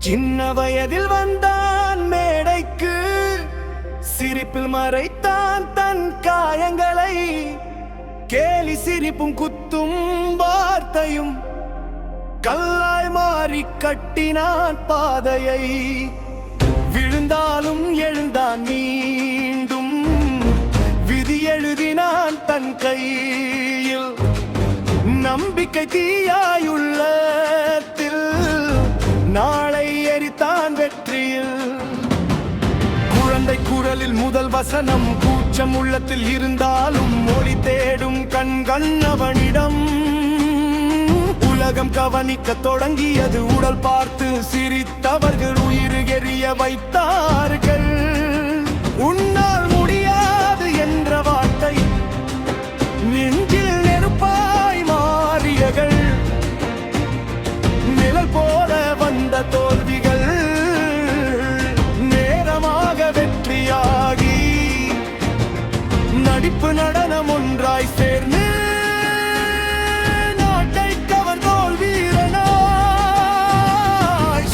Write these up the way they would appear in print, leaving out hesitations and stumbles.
சின்ன வயதில் வந்தான் மேடைக்கு, சிரிப்பில் மறைத்தான் தன் காயங்களை. கேலி சிரிப்பும் குத்தும் வார்த்தையும் கல்லாய் மாறி கட்டினான் பாதையை. விழுந்தாலும் எழுந்தான் மீண்டும், விதி எழுதினான் தன் கையில். நம்பிக்கை தீயாயுள்ளத்தில் நாளை எரித்தான் வெற்றியில். குழந்தை குரலில் முதல் வசனம், கூச்சம் உள்ளத்தில் இருந்தாலும் மொழி தேடும் கண்கள் அவனிடம். உலகம் கவனிக்க தொடங்கியது, உடல் பார்த்து சிரித்தவர்கள் உயிர் எறிய வைத்தார்கள். உன்னால் முடியாது என்ற வார்த்தை நெஞ்சில் நெருப்பாய் மாறியகள். நிழல் போல வந்த தோல்விகள் நேரமாக வெற்றியாகி, நடிப்பு நடனம் ஒன்றாய் சேர்ந்து நாட்டை கவர்ந்தோல் வீரனாய்.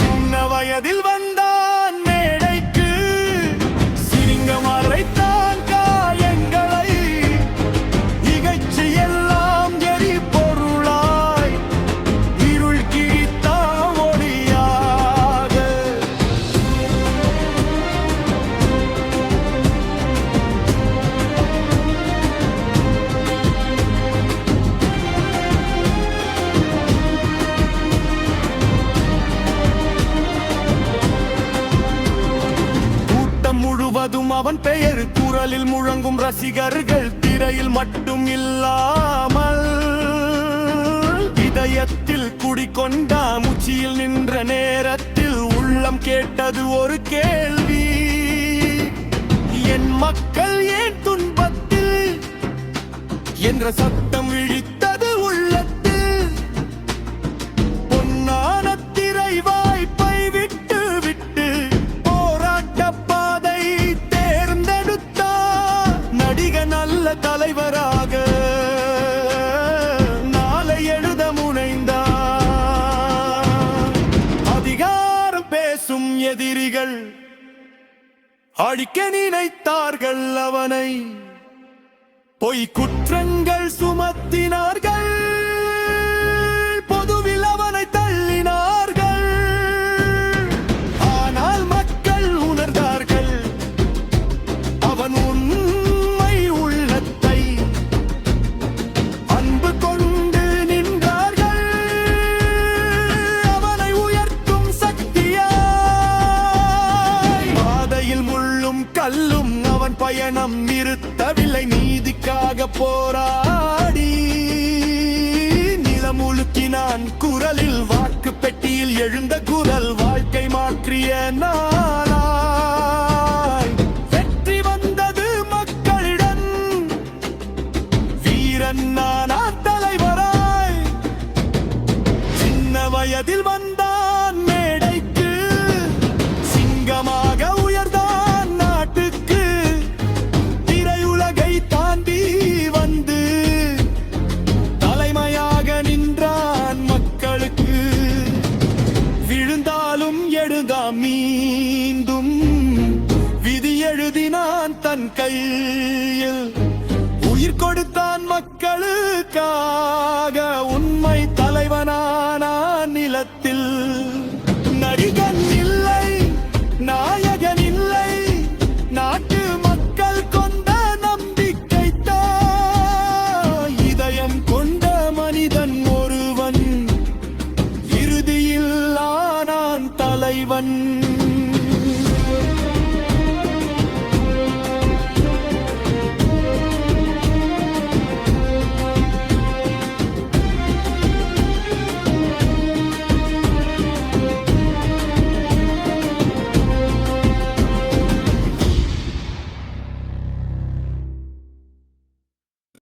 சின்ன வயதில் வந்தான் மேடைக்கு, சிரிங்கம் அரைத்தான் காயங்களை. இகழ்ச்சி எல்லாம் எரிபொருளாய், இருள் கிழித்தான் ஒளியாக. கூட்டம் முழுவதும் அவன் பெயர் குரலில் முழங்கும் ரசிகர்கள், திரையில் மட்டும் இல்லாமல் இதயத்தில் குடிகொண்டா. உச்சியில் நின்ற நேரத்தில் உள்ளம் கேட்டது ஒரு கேள்வி, என் மக்கள் ஏன் துன்பத்தில் என்ற சத்தம் விழித்தது உள்ளத்தில். பொன்னான திரை வாய்ப்பை விட்டு விட்டு போராட்ட பாதை தேர்ந்தெடுத்தார். நடிகர் நல்ல தலைவராக நாளை எழுத முனைந்தார். அதிகாரம் பேசும் எதிரிகள் அழிக்க நினைத்தார்கள் அவனை. பொய் குற்றங்கள் சுமத்தினார்கள், பொதுவில் அவனை தள்ளினார்கள். ஆனால் மக்கள் உணர்ந்தார்கள் அவன் உண்மை உள்ளத்தை. அன்பு கொண்டு நின்றார்கள் அவனை உயர்த்தும் சக்தியாய். பாதையில் முள்ளும் கல்லும் அவன் பயணம் நிறுத்தவில்லை, நீதிக்காக போராடி நிலமுழுக்கினான் குரலில். வாக்கு பெட்டியில் எழுந்த குரல் வாழ்க்கை மாற்றிய நாளாய். வெற்றி வந்தது மக்களிடம், வீரன் நானா தலைவராய். சின்ன வயதில் வந்தான் மேடைக்கு, சிங்கமாக உயர்ந்தான் நாட்டுக்கு. திரையுலகை தாண்டி வந்து தலைமையாக நின்றான் மக்களுக்கு. விழுந்தாலும் எழுந்தாம் மீண்டும், விதி எழுதினான் தன் கையில். உயிர் கொடுத்தான் மக்களுக்காக, உண்மை தலைவனானான் நிலத்தில். நடிகன்